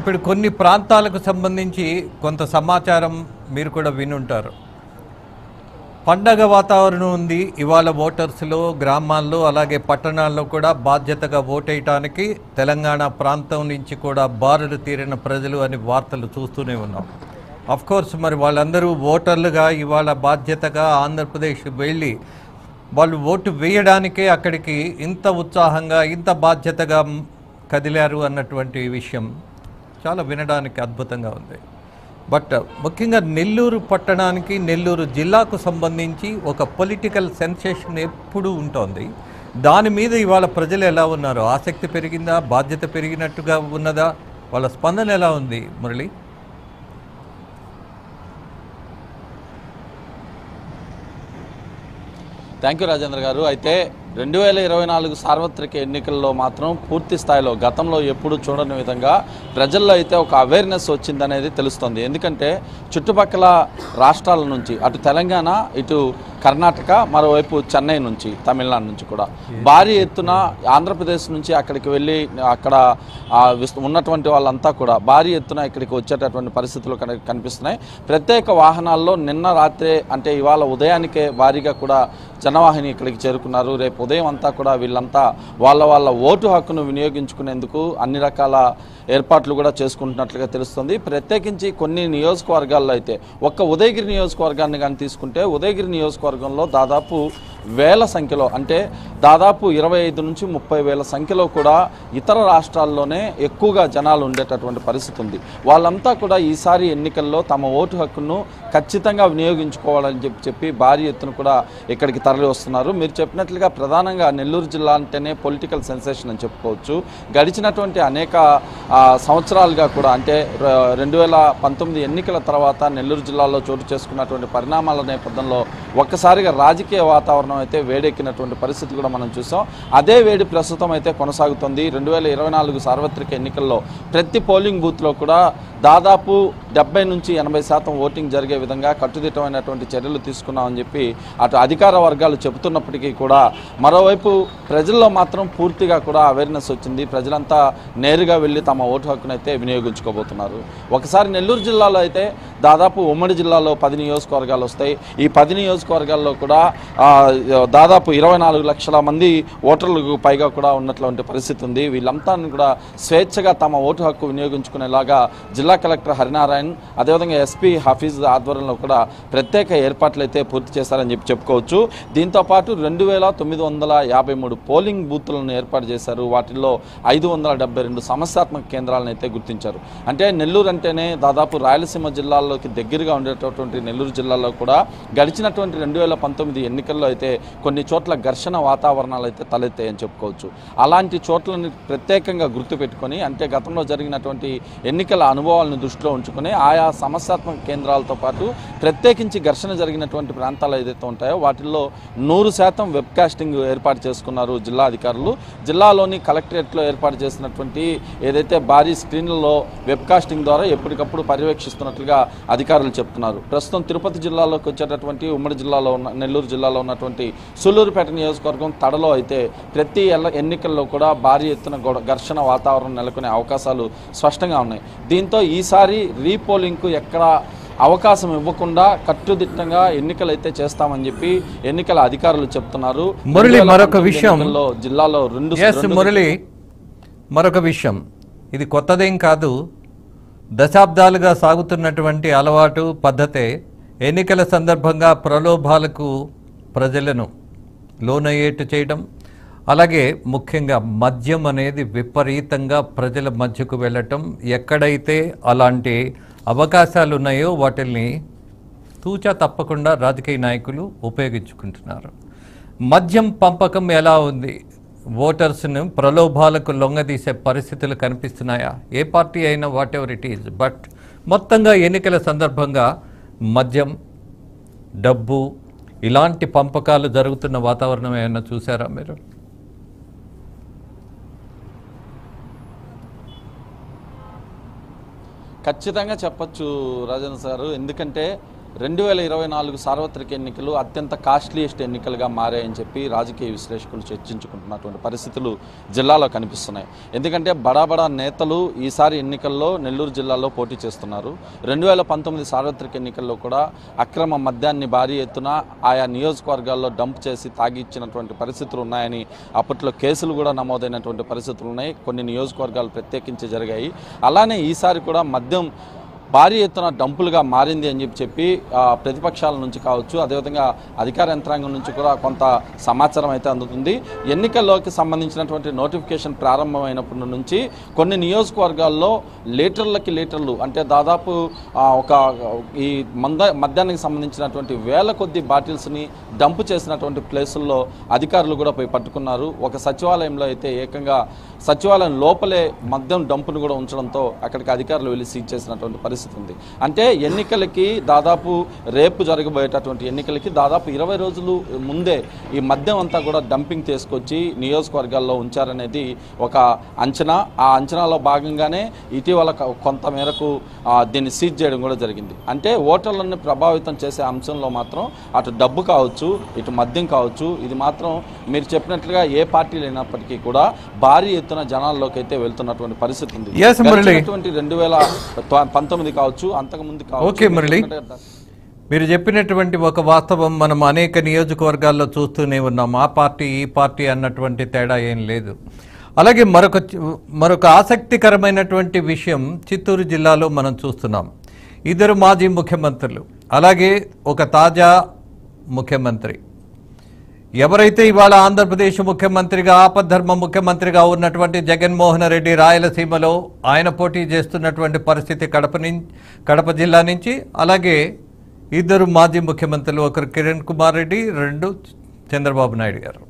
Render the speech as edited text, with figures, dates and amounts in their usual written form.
ఇప్పుడు కొన్ని ప్రాంతాలకు సంబంధించి కొంత సమాచారం మీరు కూడా వినుంటారు. పండగ వాతావరణం ఉంది ఇవాళ ఓటర్స్లో, గ్రామాల్లో అలాగే పట్టణాల్లో కూడా బాధ్యతగా ఓటేయటానికి తెలంగాణ ప్రాంతం నుంచి కూడా బారులు తీరిన ప్రజలు అని వార్తలు చూస్తూనే ఉన్నాం. కోర్స్ మరి వాళ్ళందరూ ఓటర్లుగా ఇవాళ బాధ్యతగా ఆంధ్రప్రదేశ్ వెళ్ళి వాళ్ళు ఓటు వేయడానికే అక్కడికి ఇంత ఉత్సాహంగా ఇంత బాధ్యతగా కదిలారు అన్నటువంటి విషయం చాలా వినడానికి అద్భుతంగా ఉంది. బట్ ముఖ్యంగా నెల్లూరు పట్టణానికి, నెల్లూరు జిల్లాకు సంబంధించి ఒక పొలిటికల్ సెన్సేషన్ ఎప్పుడూ ఉంటుంది. దాని మీద ఇవాళ ప్రజలు ఎలా ఉన్నారు? ఆసక్తి పెరిగిందా? బాధ్యత పెరిగినట్టుగా ఉన్నదా? వాళ్ళ స్పందన ఎలా ఉంది మురళి? థ్యాంక్ యూ రాజేంద్ర గారు. అయితే 2024 సార్వత్రిక ఎన్నికల్లో మాత్రం పూర్తి స్థాయిలో గతంలో ఎప్పుడు చూడని విధంగా ప్రజల్లో అయితే ఒక అవేర్నెస్ వచ్చిందనేది తెలుస్తుంది. ఎందుకంటే చుట్టుపక్కల రాష్ట్రాల నుంచి అటు తెలంగాణ, ఇటు కర్ణాటక, మరోవైపు చెన్నై నుంచి, తమిళనాడు నుంచి కూడా భారీ ఎత్తున ఆంధ్రప్రదేశ్ నుంచి అక్కడికి వెళ్ళి అక్కడ ఉన్నటువంటి వాళ్ళంతా కూడా భారీ ఎత్తున ఇక్కడికి వచ్చేటటువంటి పరిస్థితులు కనిపిస్తున్నాయి. ప్రత్యేక వాహనాల్లో నిన్న రాత్రే అంటే ఇవాళ ఉదయానికే భారీగా కూడా జనవాహిని ఇక్కడికి చేరుకున్నారు. రేపు ఉదయం అంతా కూడా వీళ్ళంతా వాళ్ళ ఓటు హక్కును వినియోగించుకునేందుకు అన్ని రకాల ఏర్పాట్లు కూడా చేసుకుంటున్నట్లుగా తెలుస్తుంది. ప్రత్యేకించి కొన్ని నియోజకవర్గాల్లో అయితే ఒక్క ఉదయగిరి నియోజకవర్గాన్ని కానీ తీసుకుంటే ఉదయగిరి నియోజకవర్గంలో దాదాపు వేల సంఖ్యలో అంటే దాదాపు 25 నుంచి 30 వేల సంఖ్యలో కూడా ఇతర రాష్ట్రాల్లోనే ఎక్కువగా జనాలు ఉండేటటువంటి పరిస్థితి ఉంది. వాళ్ళంతా కూడా ఈసారి ఎన్నికల్లో తమ ఓటు హక్కును ఖచ్చితంగా వినియోగించుకోవాలని చెప్పి భారీ ఎత్తున కూడా ఇక్కడికి తరలి వస్తున్నారు. మీరు చెప్పినట్లుగా ప్రధానంగా నెల్లూరు జిల్లా అంటేనే పొలిటికల్ సెన్సేషన్ అని చెప్పుకోవచ్చు. గడిచినటువంటి అనేక సంవత్సరాలుగా కూడా అంటే 2019 ఎన్నికల తర్వాత నెల్లూరు జిల్లాలో చోటు చేసుకున్నటువంటి పరిణామాల నేపథ్యంలో ఒక్కసారిగా రాజకీయ వాతావరణం అయితే వేడెక్కినటువంటి పరిస్థితి కూడా మనం చూసాం. అదే వేడి ప్రస్తుతం అయితే కొనసాగుతుంది. 2024 సార్వత్రిక ఎన్నికల్లో ప్రతి పోలింగ్ బూత్లో కూడా దాదాపు 70 నుంచి 80% ఓటింగ్ జరిగే విధంగా కట్టుదిట్టమైనటువంటి చర్యలు తీసుకున్నామని చెప్పి అటు అధికార వర్గాలు చెబుతున్నప్పటికీ కూడా మరోవైపు ప్రజల్లో మాత్రం పూర్తిగా కూడా అవేర్నెస్ వచ్చింది. ప్రజలంతా నేరుగా వెళ్ళి తమ ఓటు హక్కునైతే వినియోగించుకోబోతున్నారు. ఒకసారి నెల్లూరు జిల్లాలో అయితే దాదాపు ఉమ్మడి జిల్లాలో 10 నియోజకవర్గాలు వస్తాయి. ఈ 10 నియోజకవర్గాల్లో కూడా దాదాపు 24 లక్షల మంది ఓటర్లకు పైగా కూడా ఉన్నటువంటి పరిస్థితి ఉంది. వీళ్ళంతా కూడా స్వేచ్ఛగా తమ ఓటు హక్కు వినియోగించుకునేలాగా జిల్లా కలెక్టర్ హరినారాయణ్, అదేవిధంగా ఎస్పీ హఫీజ్ ఆధ్వర్యంలో కూడా ప్రత్యేక ఏర్పాట్లు అయితే పూర్తి చేశారని చెప్పి చెప్పుకోవచ్చు. దీంతోపాటు 2953 పోలింగ్ బూత్లను ఏర్పాటు చేశారు. వాటిల్లో 572 సమస్యాత్మక కేంద్రాలను అయితే గుర్తించారు. అంటే నెల్లూరు అంటేనే దాదాపు రాయలసీమ జిల్లాల్లోకి దగ్గరగా ఉండేటటువంటి నెల్లూరు జిల్లాలో కూడా గడిచినటువంటి 2019 ఎన్నికల్లో అయితే కొన్ని చోట్ల ఘర్షణ వాతావరణాలు అయితే తలెత్తాయని చెప్పుకోవచ్చు. అలాంటి చోట్లని ప్రత్యేకంగా గుర్తుపెట్టుకొని అంటే గతంలో జరిగినటువంటి ఎన్నికల అనుభవాలను దృష్టిలో ఉంచుకొని ఆయా సమస్యాత్మక కేంద్రాలతో పాటు ప్రత్యేకించి ఘర్షణ జరిగినటువంటి ప్రాంతాలు ఏదైతే ఉంటాయో వాటిల్లో 100% వెబ్కాస్టింగ్ ఏర్పాటు చేసుకున్నారు జిల్లా అధికారులు. జిల్లాలోని కలెక్టరేట్లో ఏర్పాటు చేసినటువంటి ఏదైతే భారీ స్క్రీన్లలో వెబ్కాస్టింగ్ ద్వారా ఎప్పటికప్పుడు పర్యవేక్షిస్తున్నట్లుగా అధికారులు చెప్తున్నారు. ప్రస్తుతం తిరుపతి జిల్లాలోకి వచ్చేటటువంటి ఉమ్మడి జిల్లాలో ఉన్న నెల్లూరు జిల్లాలో ఉన్నటువంటి సూళ్లూరుపేట నియోజకవర్గం తడలో అయితే ప్రతి ఎన్నికల్లో కూడా భారీ ఎత్తున ఘర్షణ వాతావరణం నెలకొనే అవకాశాలు స్పష్టంగా ఉన్నాయి. దీంతో ఈసారి రీపోలింగ్కు ఎక్కడ అవకాశం ఇవ్వకుండా కట్టుదిట్టంగా ఎన్నికలు అయితే చేస్తామని చెప్పి ఎన్నికల అధికారులు చెప్తున్నారు. మురళి మరొక విషయం జిల్లాలో మరొక విషయం ఇది కొత్తదేం కాదు. దశాబ్దాలుగా సాగుతున్నటువంటి అలవాటు పద్ధతే ఎన్నికల సందర్భంగా ప్రలోభాలకు ప్రజలను లోనయ్యేట్టు చేయడం, అలాగే ముఖ్యంగా మద్యం అనేది విపరీతంగా ప్రజల మధ్యకు వెళ్ళటం, ఎక్కడైతే అలాంటి అవకాశాలు ఉన్నాయో వాటిల్ని తూచా తప్పకుండా రాజకీయ నాయకులు ఉపయోగించుకుంటున్నారు. మద్యం పంపకం ఎలా ఉంది? ఓటర్స్ను ప్రలోభాలకు లొంగదీసే పరిస్థితులు కనిపిస్తున్నాయా? ఏ పార్టీ అయినా what ever it is. But మొత్తంగా ఎన్నికల సందర్భంగా మద్యం, డబ్బు ఇలాంటి పంపకాలు జరుగుతున్న వాతావరణం ఏమైనా చూసారా మీరు? ఖచ్చితంగా చెప్పచ్చు రాజేంద్ర సార్. ఎందుకంటే 2024 సార్వత్రిక ఎన్నికలు అత్యంత కాస్ట్లీయెస్ట్ ఎన్నికలుగా మారాయని చెప్పి రాజకీయ విశ్లేషకులు చర్చించుకుంటున్నటువంటి పరిస్థితులు జిల్లాలో కనిపిస్తున్నాయి. ఎందుకంటే బడా నేతలు ఈసారి ఎన్నికల్లో నెల్లూరు జిల్లాలో పోటీ చేస్తున్నారు. 2019 సార్వత్రిక ఎన్నికల్లో కూడా అక్రమ మద్యాన్ని భారీ ఎత్తున ఆయా నియోజకవర్గాల్లో డంప్ చేసి తాగిచ్చినటువంటి పరిస్థితులు ఉన్నాయని అప్పట్లో కేసులు కూడా నమోదైనటువంటి పరిస్థితులు ఉన్నాయి. కొన్ని నియోజకవర్గాలు ప్రత్యేకించి జరిగాయి. అలానే ఈసారి కూడా మద్యం భారీ ఎత్తున డంపులుగా మారింది అని చెప్పి ప్రతిపక్షాల నుంచి కావచ్చు, అదేవిధంగా అధికార యంత్రాంగం నుంచి కూడా కొంత సమాచారం అయితే అందుతుంది. ఎన్నికల్లోకి సంబంధించినటువంటి నోటిఫికేషన్ ప్రారంభమైనప్పటి నుంచి కొన్ని నియోజకవర్గాల్లో లీటర్లు అంటే దాదాపు ఈ మద్యానికి సంబంధించినటువంటి వేల కొద్ది బాటిల్స్ని డంప్ చేసినటువంటి ప్లేసుల్లో అధికారులు కూడా పోయి పట్టుకున్నారు. ఒక సచివాలయంలో అయితే ఏకంగా సచివాలయం లోపలే మద్యం డంపును కూడా ఉంచడంతో అక్కడికి అధికారులు వెళ్ళి సీజ్ చేసినటువంటి పరిస్థితి ఉంది. అంటే ఎన్నికలకి దాదాపు రేపు జరగబోయేటటువంటి ఎన్నికలకి దాదాపు 20 రోజులు ముందే ఈ మద్యం అంతా కూడా డంపింగ్ తీసుకొచ్చి నియోజకవర్గాల్లో ఉంచారనేది ఒక అంచనా. ఆ అంచనాలో భాగంగానే ఇటీవల కొంత మేరకు దీన్ని సీజ్ చేయడం కూడా జరిగింది. అంటే ఓటర్లను ప్రభావితం చేసే అంశంలో మాత్రం అటు డబ్బు కావచ్చు, ఇటు మద్యం కావచ్చు, ఇది మాత్రం మీరు చెప్పినట్లుగా ఏ పార్టీలు అయినప్పటికీ కూడా భారీ ఎత్తున జనాల్లోకి అయితే వెళ్తున్నటువంటి పరిస్థితి ఉంది. 2019 కావచ్చు, అంతకుముందు కావచ్చు. ఓకే మురళి, మీరు చెప్పినటువంటి ఒక వాస్తవం మనం అనేక నియోజకవర్గాల్లో చూస్తూనే ఉన్నాం. ఆ పార్టీ ఈ పార్టీ అన్నటువంటి తేడా ఏం లేదు. అలాగే మరొక ఆసక్తికరమైనటువంటి విషయం చిత్తూరు జిల్లాలో మనం చూస్తున్నాం. ఇద్దరు మాజీ ముఖ్యమంత్రులు, అలాగే ఒక తాజా ముఖ్యమంత్రి. ఎవరైతే ఇవాళ ఆంధ్రప్రదేశ్ ముఖ్యమంత్రిగా ఆపద్ధర్మ ముఖ్యమంత్రిగా ఉన్నటువంటి జగన్మోహన్ రెడ్డి రాయలసీమలో ఆయన పోటీ చేస్తున్నటువంటి పరిస్థితి కడప జిల్లా నుంచి, అలాగే ఇద్దరు మాజీ ముఖ్యమంత్రులు, ఒకరు కిరణ్ కుమార్ రెడ్డి, రెండు చంద్రబాబు నాయుడు గారు.